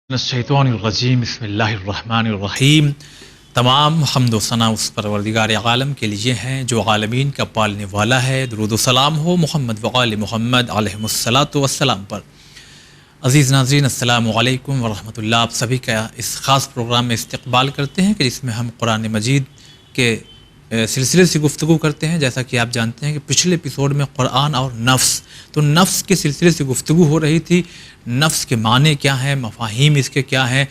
الشیطان بسم اللہ الرحمن الرحیم۔ تمام حمد و ثنا اس پروردگار عالم کے لیے ہیں جو عالمین کا پالنے والا ہے۔ درود و سلام ہو محمد وآل محمد علیہ الصلاۃ والسلام پر۔ عزیز ناظرین السلام علیکم ورحمۃ اللہ، آپ سبھی کا اس خاص پروگرام میں استقبال کرتے ہیں کہ جس میں ہم قرآن مجید کے سلسلے سے گفتگو کرتے ہیں۔ جیسا کہ آپ جانتے ہیں کہ پچھلے ایپیسوڈ میں قرآن اور نفس، تو نفس کے سلسلے سے گفتگو ہو رہی تھی۔ نفس کے معنی کیا ہیں، مفاہیم اس کے کیا ہیں،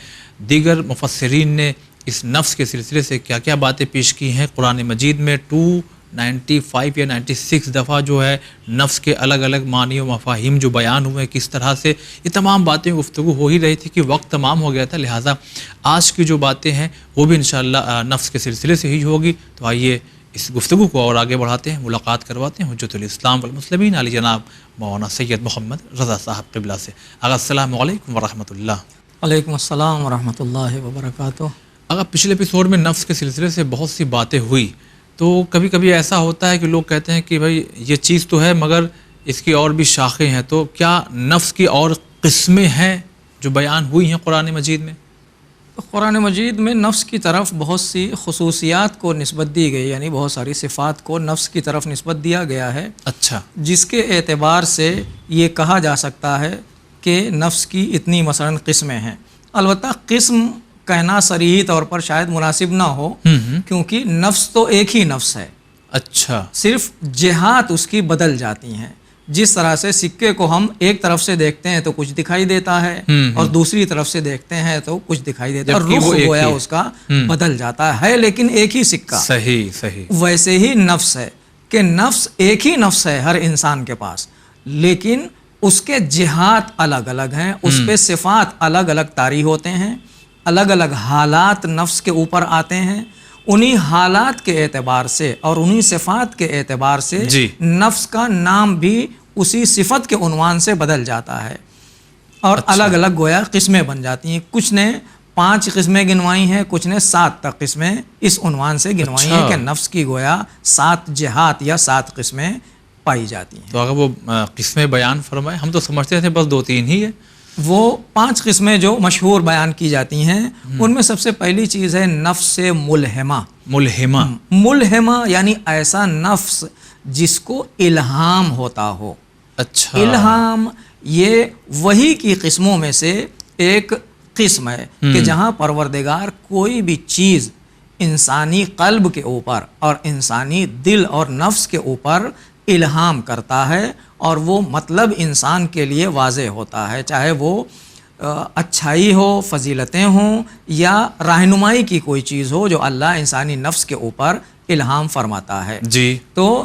دیگر مفسرین نے اس نفس کے سلسلے سے کیا کیا باتیں پیش کی ہیں۔ قرآن مجید میں 295 یا 96 دفعہ جو ہے نفس کے الگ الگ معنی و مفاہیم جو بیان ہوئے، کس طرح سے یہ تمام باتیں گفتگو ہو ہی رہی تھی کہ وقت تمام ہو گیا تھا، لہٰذا آج کی جو باتیں ہیں وہ بھی انشاءاللہ نفس کے سلسلے سے ہی ہوگی۔ تو آئیے اس گفتگو کو اور آگے بڑھاتے ہیں، ملاقات کرواتے ہیں حجت الاسلام والمسلمین علی جناب مولانا سید محمد رضا صاحب قبلہ سے۔ آغا السلام علیکم ورحمۃ اللہ۔ وعلیکم السلام ورحمۃ اللہ وبرکاتہ۔ اگر پچھلے ایپیسوڈ میں نفس کے سلسلے سے بہت سی باتیں ہوئی، تو کبھی کبھی ایسا ہوتا ہے کہ لوگ کہتے ہیں کہ بھائی یہ چیز تو ہے مگر اس کی اور بھی شاخیں ہیں، تو کیا نفس کی اور قسمیں ہیں جو بیان ہوئی ہیں قرآن مجید میں؟ قرآن مجید میں نفس کی طرف بہت سی خصوصیات کو نسبت دی گئی، یعنی بہت ساری صفات کو نفس کی طرف نسبت دیا گیا ہے، اچھا، جس کے اعتبار سے یہ کہا جا سکتا ہے کہ نفس کی اتنی مثلاً قسمیں ہیں۔ البتہ قسم کہنا صریحی طور پر شاید مناسب نہ ہو، کیونکہ نفس تو ایک ہی نفس ہے، اچھا، صرف جہات اس کی بدل جاتی ہیں۔ جس طرح سے سکے کو ہم ایک طرف سے دیکھتے ہیں تو کچھ دکھائی دیتا ہے اور دوسری طرف سے دیکھتے ہیں تو کچھ دکھائی دیتا ہے، اور رخ گویا اس کا بدل جاتا ہے لیکن ایک ہی سکہ۔ صحیح۔ ویسے ہی نفس ہے کہ نفس ایک ہی نفس ہے ہر انسان کے پاس، لیکن اس کے جہات الگ الگ ہیں، اس پہ صفات الگ الگ طاری ہوتے ہیں، الگ الگ حالات نفس کے اوپر آتے ہیں۔ انہی حالات کے اعتبار سے اور انہی صفات کے اعتبار سے نفس کا نام بھی اسی صفت کے عنوان سے بدل جاتا ہے، اور الگ الگ گویا قسمیں بن جاتی ہیں۔ کچھ نے 5 قسمیں گنوائی ہیں، کچھ نے 7 تک قسمیں اس عنوان سے گنوائی ہیں کہ نفس کی گویا 7 جہات یا 7 قسمیں پائی جاتی ہیں۔ تو اگر وہ قسمیں بیان فرمائے، ہم تو سمجھتے تھے بس 2-3 ہی ہے۔ وہ 5 قسمیں جو مشہور بیان کی جاتی ہیں، ان میں سب سے پہلی چیز ہے نفس ملہمہ، یعنی ایسا نفس جس کو الہام ہوتا ہو۔ اچھا، الہام یہ وحی کی قسموں میں سے ایک قسم ہے کہ جہاں پروردگار کوئی بھی چیز انسانی قلب کے اوپر اور انسانی دل اور نفس کے اوپر الہام کرتا ہے، اور وہ مطلب انسان کے لیے واضح ہوتا ہے، چاہے وہ اچھائی ہو، فضیلتیں ہوں، یا رہنمائی کی کوئی چیز ہو جو اللہ انسانی نفس کے اوپر الہام فرماتا ہے۔ جی، تو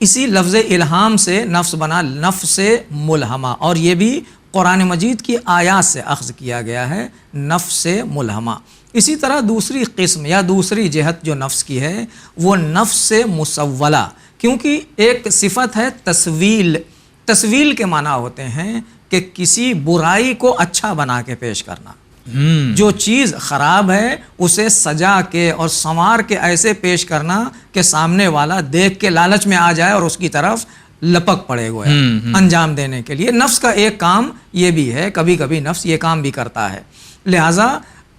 اسی لفظ الہام سے نفس بنا نفس ملہمہ، اور یہ بھی قرآن مجید کی آیات سے اخذ کیا گیا ہے، نفس ملہمہ۔ اسی طرح دوسری قسم یا دوسری جہت جو نفس کی ہے وہ نفس مسولہ، کیونکہ ایک صفت ہے تسویل کے معنی ہوتے ہیں کہ کسی برائی کو اچھا بنا کے پیش کرنا۔ جو چیز خراب ہے اسے سجا کے اور سنوار کے ایسے پیش کرنا کہ سامنے والا دیکھ کے لالچ میں آ جائے اور اس کی طرف لپک پڑے گویا انجام دینے کے لیے۔ نفس کا ایک کام یہ بھی ہے، کبھی کبھی نفس یہ کام بھی کرتا ہے، لہٰذا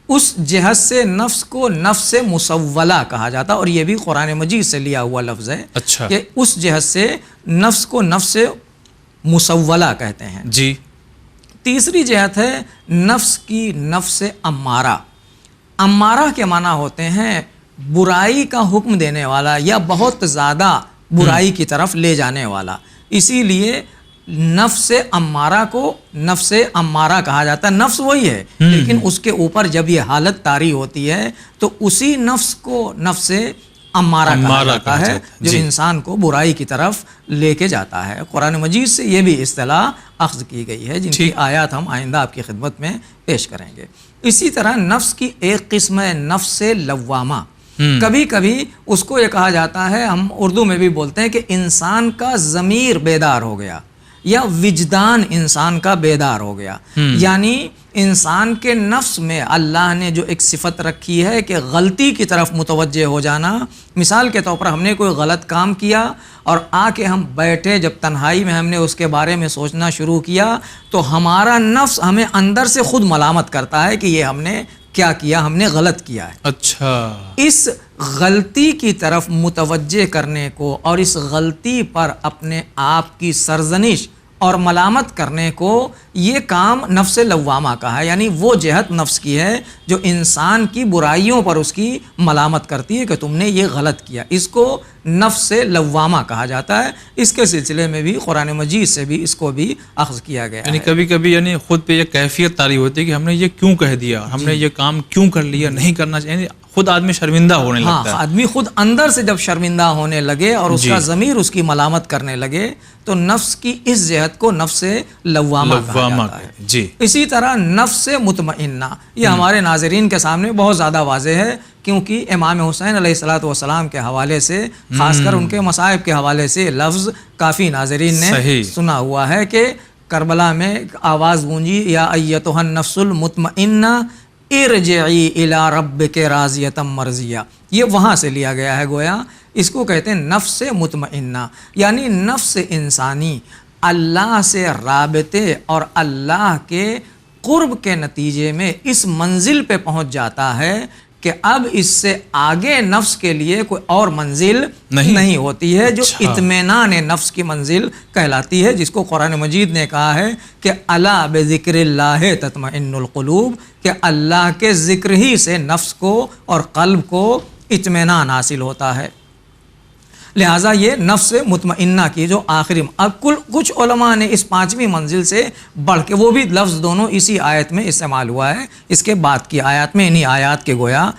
اس جہت سے نفس کو نفس مسولہ کہا جاتا، اور یہ بھی قرآن مجید سے لیا ہوا لفظ ہے۔ اچھا، کہ اس جہت سے نفس کو نفس مسولہ کہتے ہیں۔ جی، تیسری جہت ہے نفس کی نفس امارہ کے معنی ہوتے ہیں برائی کا حکم دینے والا یا بہت زیادہ برائی کی طرف لے جانے والا، اسی لیے نفس امارہ کو نفس امارہ کہا جاتا ہے۔ نفس وہی ہے لیکن اس کے اوپر جب یہ حالت طاری ہوتی ہے تو اسی نفس کو نفس امارہ کہا جاتا ہے جو انسان کو برائی کی طرف لے کے جاتا ہے۔ قرآن مجید سے یہ بھی اصطلاح اخذ کی گئی ہے، جن کی آیات ہم آئندہ آپ کی خدمت میں پیش کریں گے۔ اسی طرح نفس کی ایک قسم ہے نفس لوامہ۔ کبھی کبھی اس کو یہ کہا جاتا ہے، ہم اردو میں بھی بولتے ہیں کہ انسان کا ضمیر بیدار ہو گیا، یا وجدان انسان کا بیدار ہو گیا. یعنی انسان کے نفس میں اللہ نے جو ایک صفت رکھی ہے کہ غلطی کی طرف متوجہ ہو جانا. مثال کے طور پر ہم نے کوئی غلط کام کیا اور آ کے ہم بیٹھے، جب تنہائی میں ہم نے اس کے بارے میں سوچنا شروع کیا تو ہمارا نفس ہمیں اندر سے خود ملامت کرتا ہے کہ یہ ہم نے کیا کیا، ہم نے غلط کیا ہے. اچھا، اس غلطی کی طرف متوجہ کرنے کو اور اس غلطی پر اپنے آپ کی سرزنش اور ملامت کرنے کو، یہ کام نفس لوامہ کا ہے. یعنی وہ جہت نفس کی ہے جو انسان کی برائیوں پر اس کی ملامت کرتی ہے کہ تم نے یہ غلط کیا. اس کو نفس لوامہ کہا جاتا ہے. اس کے سلسلے میں بھی قرآن مجید سے بھی اس کو بھی اخذ کیا گیا یعنی ہے. کبھی کبھی یعنی خود پہ یہ کیفیت طاری ہوتی ہے کہ ہم نے یہ کیوں کہہ دیا، ہم نے یہ کام کیوں کر لیا، نہیں کرنا چاہیے. یعنی خود آدمی شرمندہ ہونے لگتا ہے. آدمی خود اندر سے جب شرمندہ ہونے لگے اور اس کا ضمیر اس کی ملامت کرنے لگے تو نفس کی اس جہت کو نفس لوامہ کہا جاتا ہے. جی. اسی طرح نفس مطمئنہ، یہ ہمارے ناظرین کے سامنے بہت زیادہ واضح ہے کیونکہ امام حسین علیہ الصلوۃ والسلام کے حوالے سے، خاص کر ان کے مصائب کے حوالے سے لفظ کافی ناظرین نے سنا ہوا ہے کہ کربلا میں آواز گونجی، یا ایتھا النفس المطمئنہ ارجعی الی ربک راضیۃ مرضیہ. یہ وہاں سے لیا گیا ہے. گویا اس کو کہتے ہیں نفس مطمئنہ. یعنی نفس انسانی اللہ سے رابطے اور اللہ کے قرب کے نتیجے میں اس منزل پہ پہنچ جاتا ہے کہ اب اس سے آگے نفس کے لیے کوئی اور منزل نہیں ہوتی ہے، جو اطمینان نفس کی منزل کہلاتی ہے، جس کو قرآن مجید نے کہا ہے کہ الا بذکر اللہ تطمئن القلوب، کہ اللہ کے ذکر ہی سے نفس کو اور قلب کو اطمینان حاصل ہوتا ہے. لہٰذا یہ نفس مطمئنہ کی جو آخری، اب کچھ علماء نے اس پانچویں منزل سے بڑھ کے، وہ بھی لفظ دونوں اسی آیت میں استعمال ہوا ہے، اس کے بعد کی آیات میں، انہی آیات کے گویا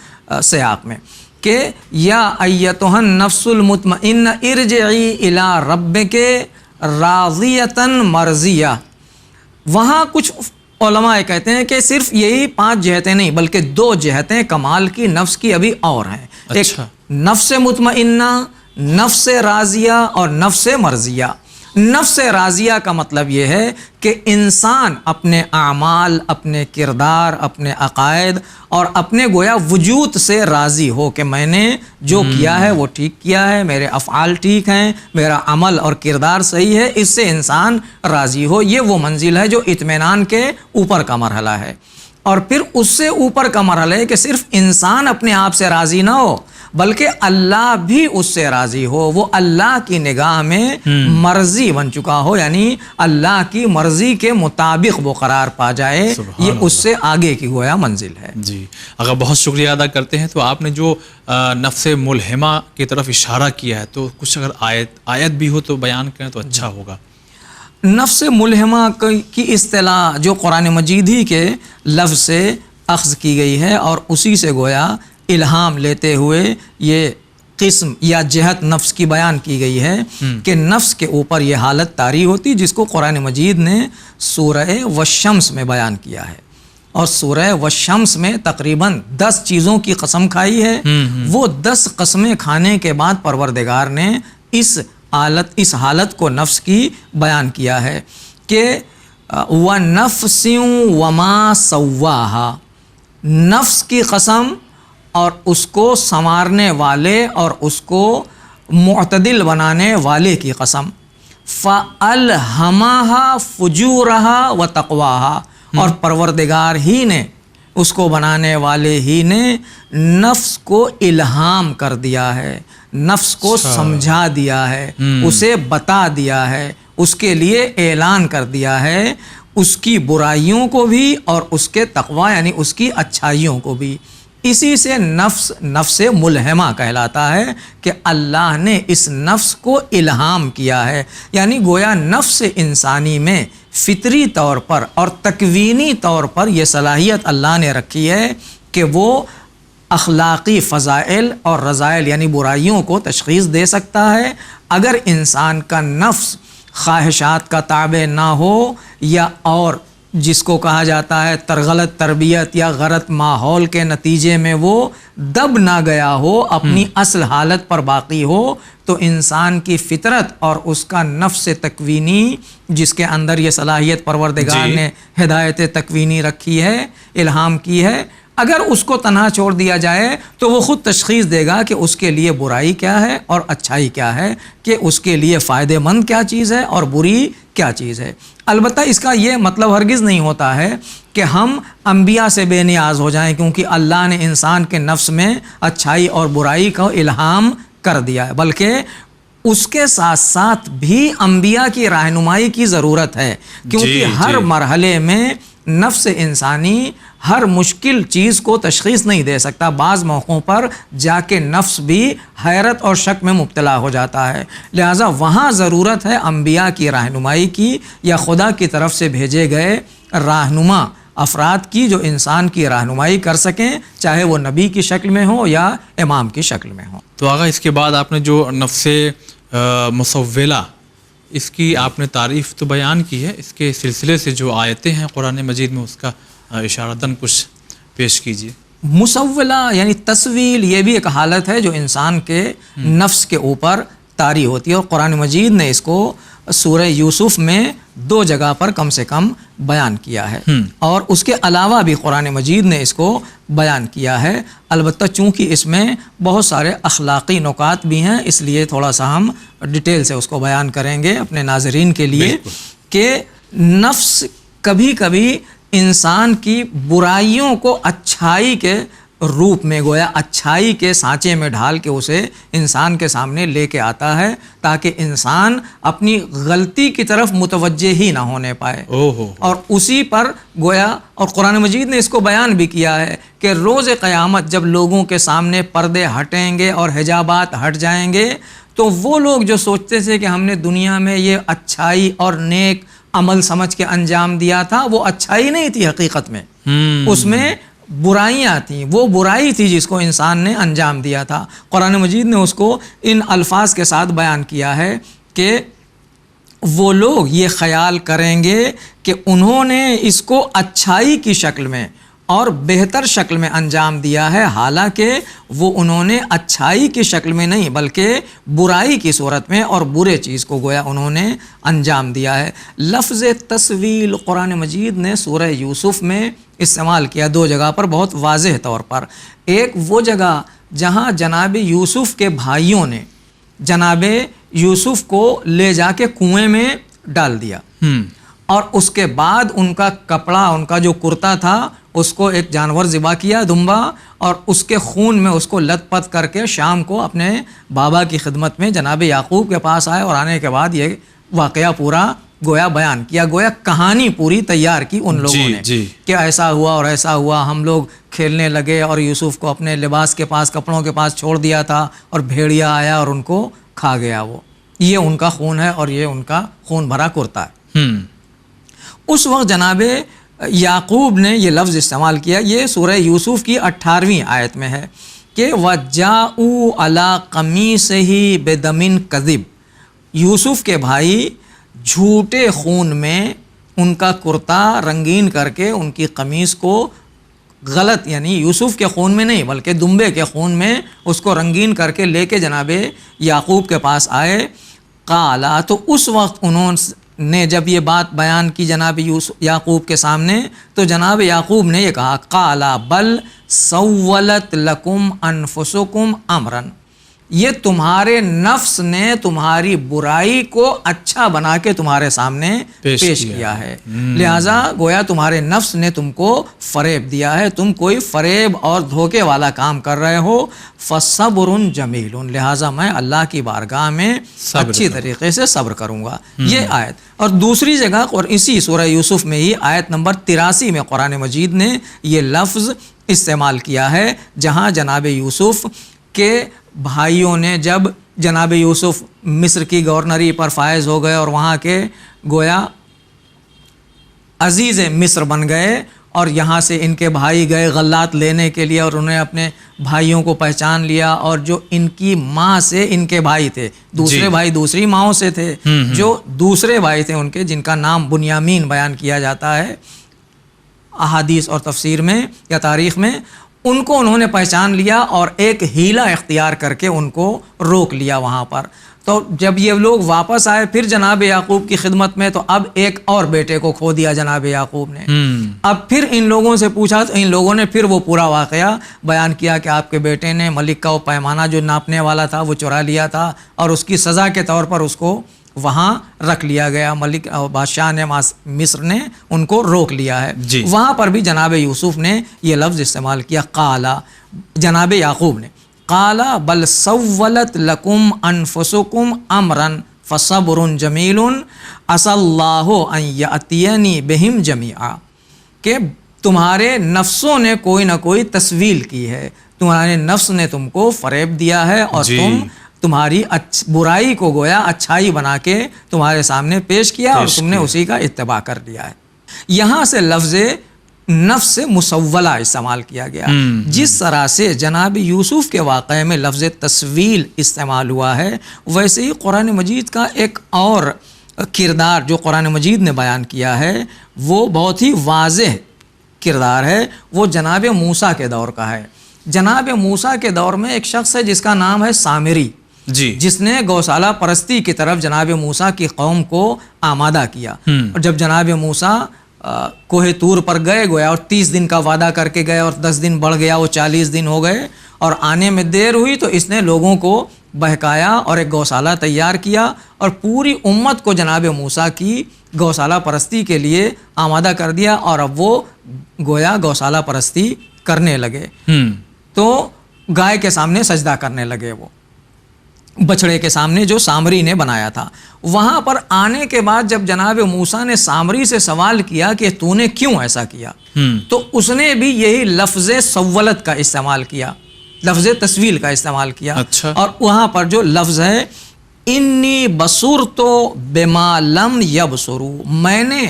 سیاق میں، کہ یا ایتھا النفس المطمئنہ ارجعی الی ربک راضیۃ مرضیہ. وہاں کچھ علماء کہتے ہیں کہ صرف یہی 5 جہتیں نہیں بلکہ 2 جہتیں کمال کی نفس کی ابھی اور ہیں. ایک نفس مطمئنہ، نفس راضیہ اور نفس مرضیہ. نفس راضیہ کا مطلب یہ ہے کہ انسان اپنے اعمال، اپنے کردار، اپنے عقائد اور اپنے گویا وجود سے راضی ہو کہ میں نے جو کیا ہے وہ ٹھیک کیا ہے، میرے افعال ٹھیک ہیں، میرا عمل اور کردار صحیح ہے، اس سے انسان راضی ہو. یہ وہ منزل ہے جو اطمینان کے اوپر کا مرحلہ ہے. اور پھر اس سے اوپر کا مرحلہ ہے کہ صرف انسان اپنے آپ سے راضی نہ ہو بلکہ اللہ بھی اس سے راضی ہو، وہ اللہ کی نگاہ میں مرضی بن چکا ہو، یعنی اللہ کی مرضی کے مطابق وہ قرار پا جائے. یہ اس سے آگے کی گویا منزل ہے. جی، اگر بہت شکریہ ادا کرتے ہیں. تو آپ نے جو نفس ملہمہ کی طرف اشارہ کیا ہے تو کچھ اگر آیت بھی ہو تو بیان کریں تو اچھا ہوگا. نفس ملہمہ کی اصطلاح جو قرآن مجید ہی کے لفظ سے اخذ کی گئی ہے اور اسی سے گویا الہام لیتے ہوئے یہ قسم یا جہت نفس کی بیان کی گئی ہے کہ نفس کے اوپر یہ حالت طاری ہوتی جس کو قرآن مجید نے سورہ والشمس میں بیان کیا ہے. اور سورہ والشمس میں تقریباً 10 چیزوں کی قسم کھائی ہے. وہ 10 قسمیں کھانے کے بعد پروردگار نے اس حالت کو نفس کی بیان کیا ہے کہ وَنَفْسٍ وَمَا سَوَّاهَا، نفس کی قسم اور اس کو سنوارنے والے اور اس کو معتدل بنانے والے کی قسم. فَأَلْهَمَهَا فُجُورَهَا وَتَقْوَاهَا، اور پروردگار ہی نے، اس کو بنانے والے ہی نے نفس کو الہام کر دیا ہے، نفس کو سمجھا دیا ہے، اسے بتا دیا ہے، اس کے لیے اعلان کر دیا ہے اس کی برائیوں کو بھی اور اس کے تقوی یعنی اس کی اچھائیوں کو بھی. اسی سے نفس ملہمہ کہلاتا ہے کہ اللہ نے اس نفس کو الہام کیا ہے. یعنی گویا نفس انسانی میں فطری طور پر اور تکوینی طور پر یہ صلاحیت اللہ نے رکھی ہے کہ وہ اخلاقی فضائل اور رذائل یعنی برائیوں کو تشخیص دے سکتا ہے. اگر انسان کا نفس خواہشات کا تابع نہ ہو یا اور جس کو کہا جاتا ہے غلط تربیت یا غلط ماحول کے نتیجے میں وہ دب نہ گیا ہو، اپنی اصل حالت پر باقی ہو، تو انسان کی فطرت اور اس کا نفس تکوینی جس کے اندر یہ صلاحیت پروردگار نے ہدایت تکوینی رکھی ہے، الہام کی ہے، اگر اس کو تنہا چھوڑ دیا جائے تو وہ خود تشخیص دے گا کہ اس کے لیے برائی کیا ہے اور اچھائی کیا ہے، کہ اس کے لیے فائدہ مند کیا چیز ہے اور بری کیا چیز ہے۔ البتہ اس کا یہ مطلب ہرگز نہیں ہوتا ہے کہ ہم انبیاء سے بے نیاز ہو جائیں، کیونکہ اللہ نے انسان کے نفس میں اچھائی اور برائی کا الہام کر دیا ہے، بلکہ اس کے ساتھ ساتھ بھی انبیاء کی رہنمائی کی ضرورت ہے، کیونکہ ہر مرحلے میں نفس انسانی ہر مشکل چیز کو تشخیص نہیں دے سکتا، بعض موقعوں پر جا کے نفس بھی حیرت اور شک میں مبتلا ہو جاتا ہے، لہٰذا وہاں ضرورت ہے انبیاء کی رہنمائی کی یا خدا کی طرف سے بھیجے گئے رہنما افراد کی، جو انسان کی رہنمائی کر سکیں، چاہے وہ نبی کی شکل میں ہو یا امام کی شکل میں ہو۔ تو آقا اس کے بعد آپ نے جو نفس مسولہ اس کی آپ نے تعریف تو بیان کی ہے، اس کے سلسلے سے جو آیتیں ہیں قرآن مجید میں اس کا اشارتاً کچھ پیش کیجیے۔ مسولہ یعنی تصویل، یہ بھی ایک حالت ہے جو انسان کے نفس کے اوپر طاری ہوتی ہے، اور قرآن مجید نے اس کو سورہ یوسف میں 2 جگہ پر کم سے کم بیان کیا ہے، اور اس کے علاوہ بھی قرآن مجید نے اس کو بیان کیا ہے، البتہ چونکہ اس میں بہت سارے اخلاقی نکات بھی ہیں، اس لیے تھوڑا سا ہم ڈیٹیل سے اس کو بیان کریں گے اپنے ناظرین کے لیے، کہ نفس کبھی کبھی انسان کی برائیوں کو اچھائی کے روپ میں، گویا اچھائی کے سانچے میں ڈھال کے اسے انسان کے سامنے لے کے آتا ہے، تاکہ انسان اپنی غلطی کی طرف متوجہ ہی نہ ہونے پائے، اور اسی پر گویا، اور قرآن مجید نے اس کو بیان بھی کیا ہے کہ روز قیامت جب لوگوں کے سامنے پردے ہٹیں گے اور حجابات ہٹ جائیں گے، تو وہ لوگ جو سوچتے تھے کہ ہم نے دنیا میں یہ اچھائی اور نیک عمل سمجھ کے انجام دیا تھا، وہ اچھائی نہیں تھی، حقیقت میں اس میں برائیاں تھیں، وہ برائی تھی جس کو انسان نے انجام دیا تھا۔ قرآن مجید نے اس کو ان الفاظ کے ساتھ بیان کیا ہے کہ وہ لوگ یہ خیال کریں گے کہ انہوں نے اس کو اچھائی کی شکل میں اور بہتر شکل میں انجام دیا ہے، حالانکہ وہ انہوں نے اچھائی کی شکل میں نہیں بلکہ برائی کی صورت میں اور برے چیز کو گویا انہوں نے انجام دیا ہے۔ لفظ تصویل قرآن مجید نے سورہ یوسف میں استعمال کیا 2 جگہ پر بہت واضح طور پر۔ ایک وہ جگہ جہاں جناب یوسف کے بھائیوں نے جناب یوسف کو لے جا کے کنویں میں ڈال دیا، اور اس کے بعد ان کا کپڑا، ان کا جو کرتا تھا، اس کو ایک جانور ذبح کیا، دمبا، اور اس کے خون میں اس کو لت پت کر کے شام کو اپنے بابا کی خدمت میں جناب یعقوب کے پاس آئے، اور آنے کے بعد یہ واقعہ پورا گویا بیان کیا، گویا کہانی پوری تیار کی ان لوگوں نے کہ ایسا ہوا اور ایسا ہوا، ہم لوگ کھیلنے لگے اور یوسف کو اپنے لباس کے پاس، کپڑوں کے پاس چھوڑ دیا تھا، اور بھیڑیا آیا اور ان کو کھا گیا، وہ یہ ان کا خون ہے اور یہ ان کا خون بھرا کرتا ہے۔ اس وقت جناب یعقوب نے یہ لفظ استعمال کیا، یہ سورہ یوسف کی 18ویں آیت میں ہے کہ وَجَاءُوا عَلَىٰ قَمِيصِهِ بِدَمٍ كَذِبٍ، یوسف کے بھائی جھوٹے خون میں ان کا کرتا رنگین کر کے ان کی قمیص کو غلط، یعنی یوسف کے خون میں نہیں بلکہ دمبے کے خون میں اس کو رنگین کر کے لے کے جناب یعقوب کے پاس آئے۔ قالا، تو اس وقت انہوں نے جب یہ بات بیان کی جناب یعقوب کے سامنے، تو جناب یعقوب نے یہ کہا قالا بل سولت لکم انفسکم امرن، یہ تمہارے نفس نے تمہاری برائی کو اچھا بنا کے تمہارے سامنے پیش کیا ہے، لہٰذا گویا تمہارے نفس نے تم کو فریب دیا ہے، تم کوئی فریب اور دھوکے والا کام کر رہے ہو، فصبر جمیل، لہٰذا میں اللہ کی بارگاہ میں اچھی طریقے سے صبر کروں گا۔ یہ آیت، اور دوسری جگہ اور اسی سورہ یوسف میں ہی آیت نمبر 83 میں قرآن مجید نے یہ لفظ استعمال کیا ہے، جہاں جناب یوسف کے بھائیوں نے جب جناب یوسف مصر کی گورنری پر فائز ہو گئے اور وہاں کے گویا عزیز مصر بن گئے، اور یہاں سے ان کے بھائی گئے غلات لینے کے لیے، اور انہیں اپنے بھائیوں کو پہچان لیا، اور جو ان کی ماں سے ان کے بھائی تھے، دوسرے بھائی دوسری ماؤں سے تھے، جو دوسرے بھائی تھے ان کے، جن کا نام بنیامین بیان کیا جاتا ہے، احادیث اور تفسیر میں یا تاریخ میں، ان کو انہوں نے پہچان لیا اور ایک حیلہ اختیار کر کے ان کو روک لیا وہاں پر۔ تو جب یہ لوگ واپس آئے پھر جناب یعقوب کی خدمت میں، تو اب ایک اور بیٹے کو کھو دیا جناب یعقوب نے۔ اب پھر ان لوگوں سے پوچھا تو ان لوگوں نے پھر وہ پورا واقعہ بیان کیا کہ آپ کے بیٹے نے ملک کا وہ پیمانہ جو ناپنے والا تھا وہ چرا لیا تھا، اور اس کی سزا کے طور پر اس کو وہاں رکھ لیا گیا، ملک بادشاہ نے مصر نے ان کو روک لیا ہے۔ جی۔ وہاں پر بھی جناب یوسف نے یہ لفظ استعمال کیا، قالا، جناب یعقوب نے، قالا بل سولت لکم انفسکم امرا فصبر جمیل عسی اللہ ان یأتینی بہم جمیعا، کہ تمہارے نفسوں نے کوئی نہ کوئی تسویل کی ہے، تمہارے نفس نے تم کو فریب دیا ہے، اور جی۔ تمہاری برائی کو گویا اچھائی بنا کے تمہارے سامنے پیش کیا اور تم نے اسی کا اتباع کر لیا ہے۔ یہاں سے لفظ نفس مسولہ استعمال کیا گیا۔ جس طرح سے جناب یوسف کے واقعے میں لفظ تسویل استعمال ہوا ہے، ویسے ہی قرآن مجید کا ایک اور کردار جو قرآن مجید نے بیان کیا ہے وہ بہت ہی واضح کردار ہے، وہ جناب موسیٰ کے دور کا ہے۔ جناب موسیٰ کے دور میں ایک شخص ہے جس کا نام ہے سامری، جی، جس نے گوشالہ پرستی کی طرف جناب موسیٰ کی قوم کو آمادہ کیا۔ اور جب جناب موسیٰ کوہ طور پر گئے گویا اور 30 دن کا وعدہ کر کے گئے اور 10 دن بڑھ گیا، وہ 40 دن ہو گئے اور آنے میں دیر ہوئی، تو اس نے لوگوں کو بہکایا اور ایک گوشالہ تیار کیا اور پوری امت کو جناب موسیٰ کی گوشالہ پرستی کے لیے آمادہ کر دیا، اور اب وہ گویا گوشالہ پرستی کرنے لگے۔ تو گائے کے سامنے سجدہ کرنے لگے، وہ بچڑے کے سامنے جو سامری نے بنایا تھا۔ وہاں پر آنے کے بعد جب جناب موسیٰ نے سامری سے سوال کیا کہ تو نے کیوں ایسا کیا، تو اس نے بھی یہی لفظ سولت کا استعمال کیا، لفظ تسویل کا استعمال کیا۔ اچھا۔ اور وہاں پر جو لفظ ہے انی بصرت بما لم یبصروا، میں نے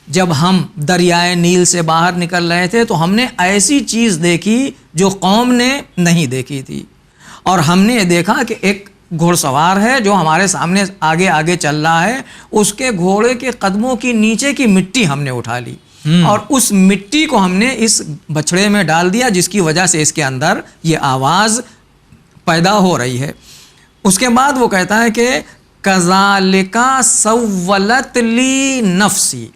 جب ہم دریائے نیل سے باہر نکل رہے تھے تو ہم نے ایسی چیز دیکھی جو قوم نے نہیں دیکھی تھی، اور ہم نے یہ دیکھا کہ ایک گھوڑ سوار ہے جو ہمارے سامنے آگے آگے چل رہا ہے، اس کے گھوڑے کے قدموں کی نیچے کی مٹی ہم نے اٹھا لی اور اس مٹی کو ہم نے اس بچڑے میں ڈال دیا، جس کی وجہ سے اس کے اندر یہ آواز پیدا ہو رہی ہے۔ اس کے بعد وہ کہتا ہے کہ کذالک سولت لی نفسی،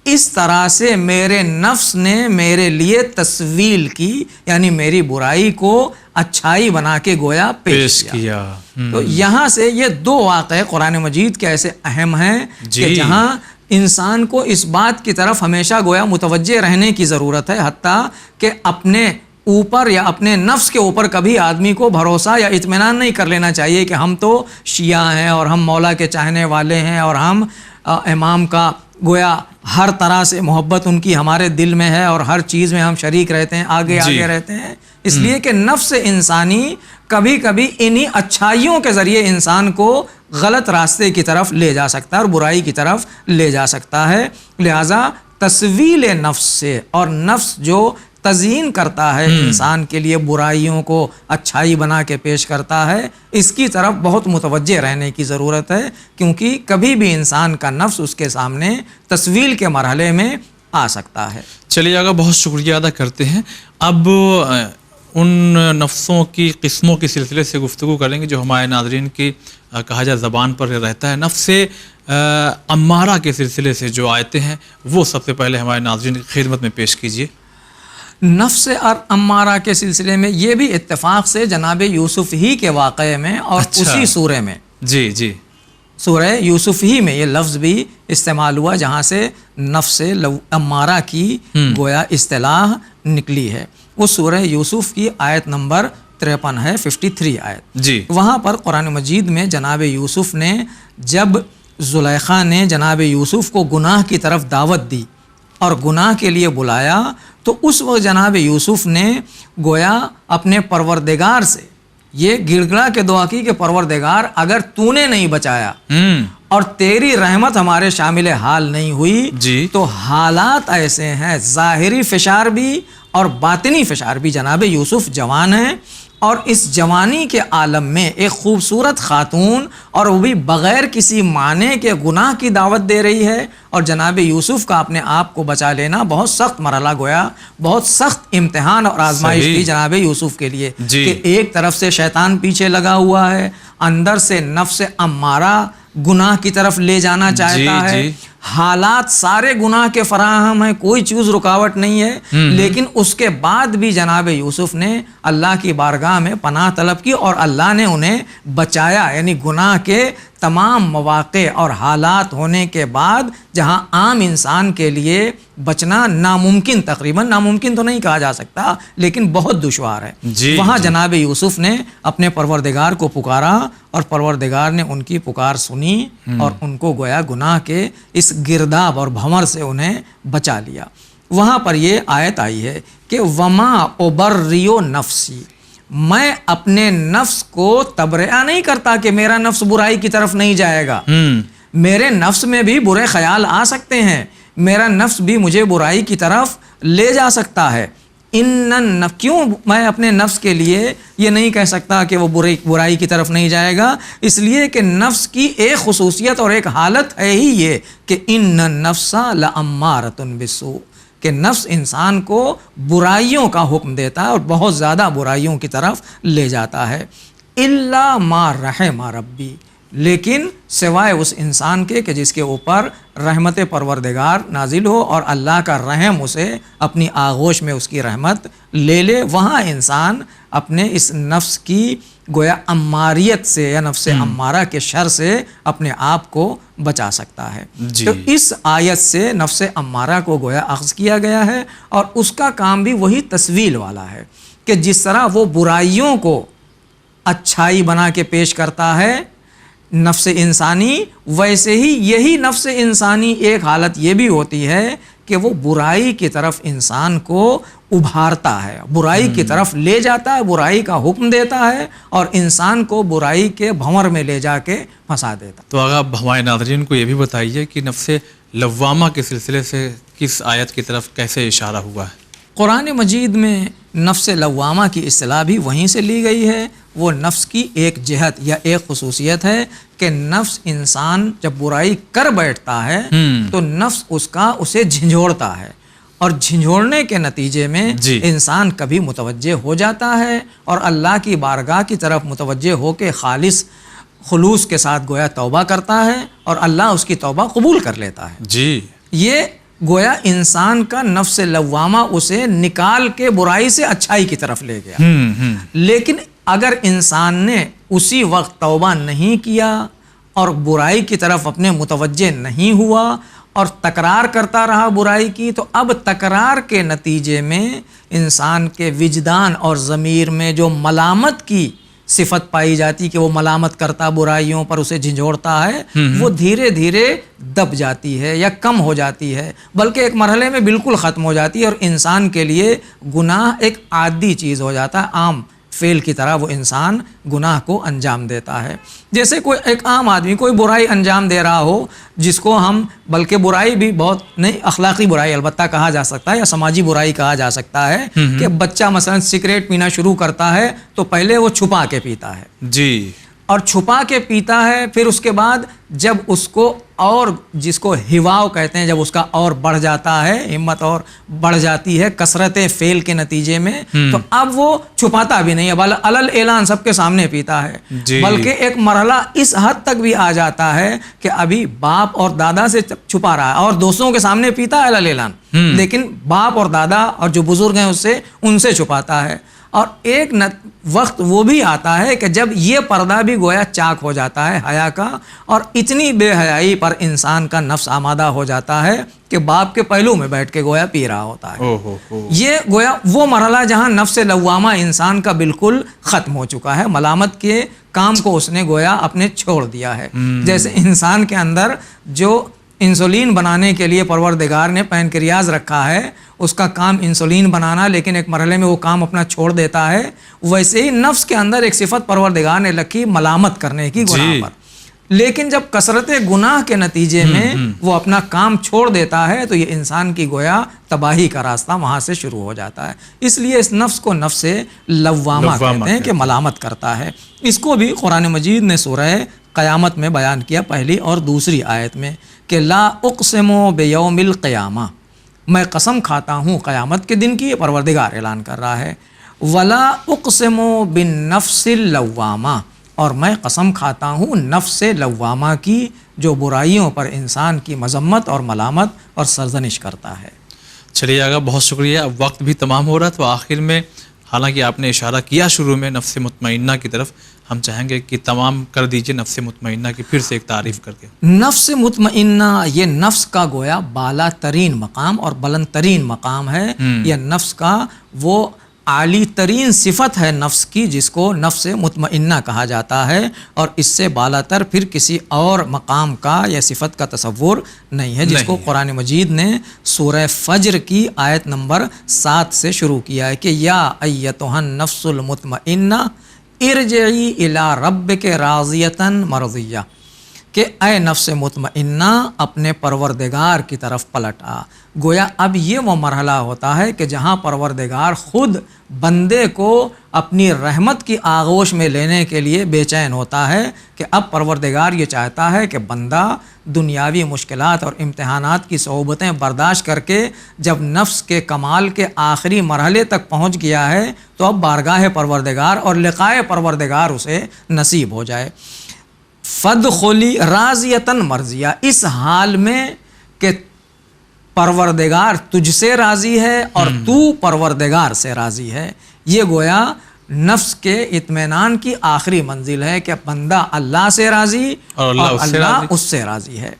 اس طرح سے میرے نفس نے میرے لیے تسویل کی، یعنی میری برائی کو اچھائی بنا کے گویا پیش کیا۔ تو یہاں سے یہ دو واقعے قرآن مجید کے ایسے اہم ہیں کہ جہاں انسان کو اس بات کی طرف ہمیشہ گویا متوجہ رہنے کی ضرورت ہے، حتیٰ کہ اپنے اوپر یا اپنے نفس کے اوپر کبھی آدمی کو بھروسہ یا اطمینان نہیں کر لینا چاہیے کہ ہم تو شیعہ ہیں اور ہم مولا کے چاہنے والے ہیں اور ہم امام کا گویا ہر طرح سے محبت ان کی ہمارے دل میں ہے اور ہر چیز میں ہم شریک رہتے ہیں، آگے آگے رہتے ہیں۔ اس لیے کہ نفس انسانی کبھی کبھی انہی اچھائیوں کے ذریعے انسان کو غلط راستے کی طرف لے جا سکتا ہے اور برائی کی طرف لے جا سکتا ہے۔ لہٰذا تسویل نفس سے، اور نفس جو تزیین کرتا ہے انسان کے لیے برائیوں کو اچھائی بنا کے پیش کرتا ہے، اس کی طرف بہت متوجہ رہنے کی ضرورت ہے، کیونکہ کبھی بھی انسان کا نفس اس کے سامنے تسویل کے مرحلے میں آ سکتا ہے۔ چلیے آگا، بہت شکریہ ادا کرتے ہیں۔ اب ان نفسوں کی قسموں کے سلسلے سے گفتگو کریں گے جو ہمارے ناظرین کی کہا جائے زبان پر رہتا ہے۔ نفس امارہ کے سلسلے سے جو آیتیں ہیں وہ سب سے پہلے ہمارے ناظرین کی خدمت میں پیش کیجیے۔ نفس امارہ کے سلسلے میں یہ بھی اتفاق سے جناب یوسف ہی کے واقعے میں اور اسی سورہ میں، جی سورہ یوسف ہی میں یہ لفظ بھی استعمال ہوا جہاں سے نفس امارہ کی گویا اصطلاح نکلی ہے۔ وہ سورہ یوسف کی آیت نمبر 53 ہے، 53 آیت۔ جی، وہاں پر قرآن مجید میں جناب یوسف نے جب زلیخا نے جناب یوسف کو گناہ کی طرف دعوت دی اور گناہ کے لیے بلایا، تو اس وقت جناب یوسف نے گویا اپنے پروردگار سے یہ گڑ گڑا کے دعا کی کہ پروردگار اگر تو نے نہیں بچایا اور تیری رحمت ہمارے شامل حال نہیں ہوئی تو حالات ایسے ہیں، ظاہری فشار بھی اور باطنی فشار بھی۔ جناب یوسف جوان ہیں اور اس جوانی کے عالم میں ایک خوبصورت خاتون اور وہ بھی بغیر کسی معنی کے گناہ کی دعوت دے رہی ہے. اور جناب یوسف کا اپنے آپ کو بچا لینا بہت سخت مرحلہ گویا، بہت سخت امتحان اور آزمائش تھی جناب یوسف کے لیے کہ ایک طرف سے شیطان پیچھے لگا ہوا ہے، اندر سے نفس امارہ گناہ کی طرف لے جانا چاہتا ہے، حالات سارے گناہ کے فراہم ہیں، کوئی چیز رکاوٹ نہیں ہے، لیکن اس کے بعد بھی جناب یوسف نے اللہ کی بارگاہ میں پناہ طلب کی اور اللہ نے انہیں بچایا. یعنی گناہ کے تمام مواقع اور حالات ہونے کے بعد جہاں عام انسان کے لیے بچنا ناممکن، تقریباً ناممکن تو نہیں کہا جا سکتا لیکن بہت دشوار ہے، وہاں جناب یوسف نے اپنے پروردگار کو پکارا اور پروردگار نے ان کی پکار سنی اور ان کو گویا گناہ کے اس گرداب اور بھنور سے انہیں بچا لیا. وہاں پر یہ آیت آئی ہے کہ وما ابریو نفسی، میں اپنے نفس کو تبرئہ نہیں کرتا کہ میرا نفس برائی کی طرف نہیں جائے گا. میرے نفس میں بھی برے خیال آ سکتے ہیں، میرا نفس بھی مجھے برائی کی طرف لے جا سکتا ہے. کیوں میں اپنے نفس کے لیے یہ نہیں کہہ سکتا کہ وہ برائی کی طرف نہیں جائے گا؟ اس لیے کہ نفس کی ایک خصوصیت اور ایک حالت ہے ہی یہ کہ ان النفس لامارۃ بالسوء، کہ نفس انسان کو برائیوں کا حکم دیتا ہے اور بہت زیادہ برائیوں کی طرف لے جاتا ہے. الا ما رحم ربی، لیکن سوائے اس انسان کے کہ جس کے اوپر رحمت پروردگار نازل ہو اور اللہ کا رحم اسے اپنی آغوش میں اس کی رحمت لے لے، وہاں انسان اپنے اس نفس کی گویا اماریت سے یا نفس امارہ کے شر سے اپنے آپ کو بچا سکتا ہے. تو اس آیت سے نفس امارہ کو گویا اخذ کیا گیا ہے اور اس کا کام بھی وہی تسویل والا ہے کہ جس طرح وہ برائیوں کو اچھائی بنا کے پیش کرتا ہے نفس انسانی، ویسے ہی یہی نفس انسانی ایک حالت یہ بھی ہوتی ہے کہ وہ برائی کی طرف انسان کو ابھارتا ہے، برائی کی طرف لے جاتا ہے، برائی کا حکم دیتا ہے اور انسان کو برائی کے بھنور میں لے جا کے پھنسا دیتا. تو اگر آپ ہمارے ناظرین کو یہ بھی بتائیے کہ نفس لوامہ کے سلسلے سے کس آیت کی طرف کیسے اشارہ ہوا ہے؟ قرآن مجید میں نفس لوامہ کی اصطلاح بھی وہیں سے لی گئی ہے. وہ نفس کی ایک جہت یا ایک خصوصیت ہے کہ نفس انسان جب برائی کر بیٹھتا ہے تو نفس اسے جھنجھوڑتا ہے اور جھنجھوڑنے کے نتیجے میں انسان کبھی متوجہ ہو جاتا ہے اور اللہ کی بارگاہ کی طرف متوجہ ہو کے خالص خلوص کے ساتھ گویا توبہ کرتا ہے اور اللہ اس کی توبہ قبول کر لیتا ہے. یہ گویا انسان کا نفس لوامہ اسے نکال کے برائی سے اچھائی کی طرف لے گیا. لیکن اگر انسان نے اسی وقت توبہ نہیں کیا اور برائی کی طرف اپنے متوجہ نہیں ہوا اور تکرار کرتا رہا برائی کی، تو اب تکرار کے نتیجے میں انسان کے وجدان اور ضمیر میں جو ملامت کی صفت پائی جاتی کہ وہ ملامت کرتا برائیوں پر، اسے جھنجھوڑتا ہے، وہ دھیرے دھیرے دب جاتی ہے یا کم ہو جاتی ہے، بلکہ ایک مرحلے میں بالکل ختم ہو جاتی ہے اور انسان کے لیے گناہ ایک عادی چیز ہو جاتا ہے، عام فعل کی طرح وہ انسان گناہ کو انجام دیتا ہے. جیسے کوئی ایک عام آدمی کوئی برائی انجام دے رہا ہو جس کو ہم، بلکہ برائی بھی بہت نہیں، اخلاقی برائی البتہ کہا جا سکتا ہے یا سماجی برائی کہا جا سکتا ہے کہ بچہ مثلا سگریٹ پینا شروع کرتا ہے تو پہلے وہ چھپا کے پیتا ہے اور چھپا کے پیتا ہے، پھر اس کے بعد جب اس کو اور جس کو ہواؤ کہتے ہیں، جب اس کا اور بڑھ جاتا ہے، ہمت اور بڑھ جاتی ہے کثرت فعل کے نتیجے میں، تو اب وہ چھپاتا بھی نہیں ہے، علل اعلان سب کے سامنے پیتا ہے. بلکہ ایک مرحلہ اس حد تک بھی آ جاتا ہے کہ ابھی باپ اور دادا سے چھپا رہا ہے اور دوستوں کے سامنے پیتا ہے علل اعلان، لیکن باپ اور دادا اور جو بزرگ ہیں ان سے چھپاتا ہے. اور ایک وقت وہ بھی آتا ہے کہ جب یہ پردہ بھی گویا چاک ہو جاتا ہے حیا کا، اور اتنی بے حیائی پر انسان کا نفس آمادہ ہو جاتا ہے کہ باپ کے پہلو میں بیٹھ کے گویا پی رہا ہوتا ہے. یہ گویا وہ مرحلہ جہاں نفس لوامہ انسان کا بالکل ختم ہو چکا ہے، ملامت کے کام کو اس نے گویا اپنے چھوڑ دیا ہے. جیسے انسان کے اندر جو انسولین بنانے کے لیے پروردگار نے پینکریاز رکھا ہے، اس کا کام انسولین بنانا، لیکن ایک مرحلے میں وہ کام اپنا چھوڑ دیتا ہے، ویسے ہی نفس کے اندر ایک صفت پروردگار نے رکھی ملامت کرنے کی گناہ پر. لیکن جب کثرت گناہ کے نتیجے میں وہ اپنا کام چھوڑ دیتا ہے تو یہ انسان کی گویا تباہی کا راستہ وہاں سے شروع ہو جاتا ہے. اس لیے اس نفس کو نفس لوامہ کہتے ہیں کہ ملامت کرتا ہے. اس کو بھی قرآن مجید نے سورہ قیامت میں بیان کیا پہلی اور دوسری آیت میں کہ لا اقسم بیوم القیامہ، میں قسم کھاتا ہوں قیامت کے دن کی. یہ پروردگار اعلان کر رہا ہے. ولا اقسم بالنفس اللوامہ، اور میں قسم کھاتا ہوں نفس لوامہ کی جو برائیوں پر انسان کی مذمت اور ملامت اور سرزنش کرتا ہے. چلیے آگا، بہت شکریہ. اب وقت بھی تمام ہو رہا، تو آخر میں حالانکہ آپ نے اشارہ کیا شروع میں نفس مطمئنہ کی طرف، ہم چاہیں گے کہ تمام کر دیجئے نفس مطمئنہ کی پھر سے ایک تعریف کر کے. نفس مطمئنہ یہ نفس کا گویا بالا ترین مقام اور بلند ترین مقام ہے. یہ نفس کا وہ عالی ترین صفت ہے نفس کی، جس کو نفس مطمئنہ کہا جاتا ہے، اور اس سے بالا تر پھر کسی اور مقام کا یا صفت کا تصور نہیں ہے، جس کو قرآن مجید نے سورہ فجر کی آیت نمبر 7 سے شروع کیا ہے کہ یا ایتھا النفس المطمئنہ ارجعی الی ربک راضیۃ مرضیہ، کہ اے نفس مطمئنہ اپنے پروردگار کی طرف پلٹ آ. گویا اب یہ وہ مرحلہ ہوتا ہے کہ جہاں پروردگار خود بندے کو اپنی رحمت کی آغوش میں لینے کے لیے بے چین ہوتا ہے کہ اب پروردگار یہ چاہتا ہے کہ بندہ دنیاوی مشکلات اور امتحانات کی صعوبتیں برداشت کر کے جب نفس کے کمال کے آخری مرحلے تک پہنچ گیا ہے تو اب بارگاہ پروردگار اور لقائے پروردگار اسے نصیب ہو جائے. فدخلی راضیۃ مرضیہ، اس حال میں کہ پروردگار تجھ سے راضی ہے اور تو پروردگار سے راضی ہے. یہ گویا نفس کے اطمینان کی آخری منزل ہے کہ بندہ اللہ سے راضی اور اللہ اس سے راضی ہے.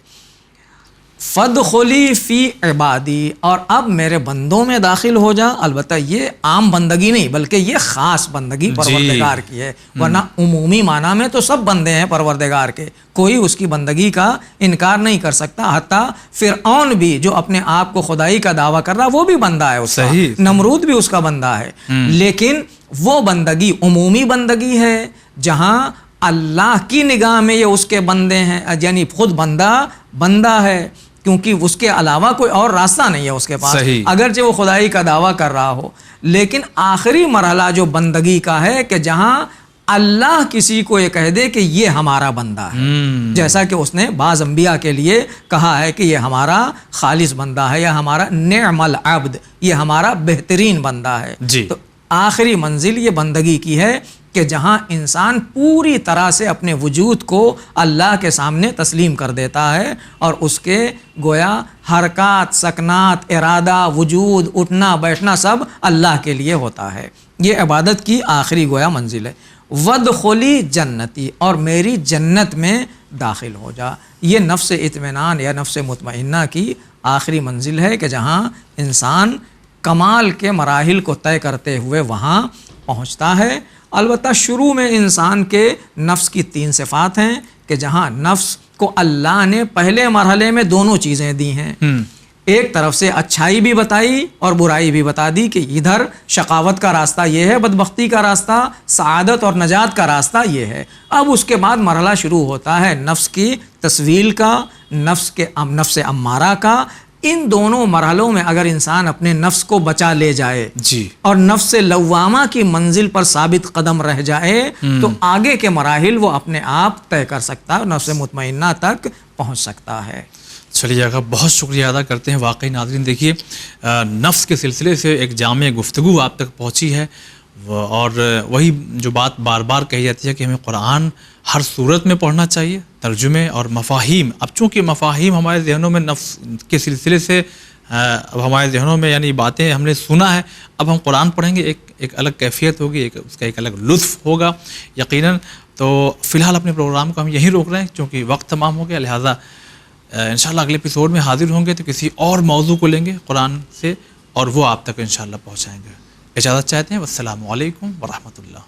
فدخلی فی عبادی، اور اب میرے بندوں میں داخل ہو جا. البتہ یہ عام بندگی نہیں بلکہ یہ خاص بندگی پروردگار کی ہے، ورنہ عمومی معنی میں تو سب بندے ہیں پروردگار کے، کوئی اس کی بندگی کا انکار نہیں کر سکتا. حتیٰ فرعون بھی جو اپنے آپ کو خدائی کا دعویٰ کر رہا وہ بھی بندہ ہے اس کا، نمرود بھی اس کا بندہ ہے. لیکن وہ بندگی عمومی بندگی ہے جہاں اللہ کی نگاہ میں یہ اس کے بندے ہیں، یعنی خود بندہ ہے کیونکہ اس کے علاوہ کوئی اور راستہ نہیں ہے اس کے پاس، اگرچہ وہ خدائی کا دعویٰ کر رہا ہو. لیکن آخری مرحلہ جو بندگی کا ہے کہ جہاں اللہ کسی کو یہ کہہ دے کہ یہ ہمارا بندہ ہے، جیسا کہ اس نے بعض انبیاء کے لیے کہا ہے کہ یہ ہمارا خالص بندہ ہے، یا ہمارا نعم العبد، یہ ہمارا بہترین بندہ ہے. تو آخری منزل یہ بندگی کی ہے کہ جہاں انسان پوری طرح سے اپنے وجود کو اللہ کے سامنے تسلیم کر دیتا ہے اور اس کے گویا حرکات، سکنات، ارادہ، وجود، اٹھنا بیٹھنا سب اللہ کے لیے ہوتا ہے. یہ عبادت کی آخری گویا منزل ہے. وادخلی جنتی، اور میری جنت میں داخل ہو جا. یہ نفس اطمینان یا نفس مطمئنہ کی آخری منزل ہے کہ جہاں انسان کمال کے مراحل کو طے کرتے ہوئے وہاں پہنچتا ہے. البتہ شروع میں انسان کے نفس کی 3 صفات ہیں کہ جہاں نفس کو اللہ نے پہلے مرحلے میں دونوں چیزیں دی ہیں. ایک طرف سے اچھائی بھی بتائی اور برائی بھی بتا دی کہ ادھر شقاوت کا راستہ یہ ہے، بدبختی کا راستہ، سعادت اور نجات کا راستہ یہ ہے. اب اس کے بعد مرحلہ شروع ہوتا ہے نفس کی تسویل کا، نفس امارہ کا. ان دونوں مرحلوں میں اگر انسان اپنے نفس کو بچا لے جائے اور نفس لوامہ کی منزل پر ثابت قدم رہ جائے تو آگے کے مراحل وہ اپنے آپ طے کر سکتا ہے اور نفس مطمئنہ تک پہنچ سکتا ہے. چلیے آقا، بہت شکریہ ادا کرتے ہیں. واقعی ناظرین دیکھیے، نفس کے سلسلے سے ایک جامع گفتگو آپ تک پہنچی ہے، اور وہی جو بات بار بار کہی جاتی ہے کہ ہمیں قرآن ہر صورت میں پڑھنا چاہیے. ترجمے اور مفاہیم، اب چونکہ مفاہیم ہمارے ذہنوں میں نفس کے سلسلے سے اب ہمارے ذہنوں میں یعنی باتیں ہم نے سنا ہے، اب ہم قرآن پڑھیں گے ایک الگ کیفیت ہوگی، اس کا ایک الگ لطف ہوگا یقیناً. تو فی الحال اپنے پروگرام کو ہم یہیں روک رہے ہیں کیونکہ وقت تمام ہو گیا، لہٰذا انشاءاللہ اگلے ایپیسوڈ میں حاضر ہوں گے تو کسی اور موضوع کو لیں گے قرآن سے اور وہ آپ تک انشاءاللہ پہنچائیں گے. اجازت چاہتے ہیں. والسلام علیکم ورحمۃ اللہ.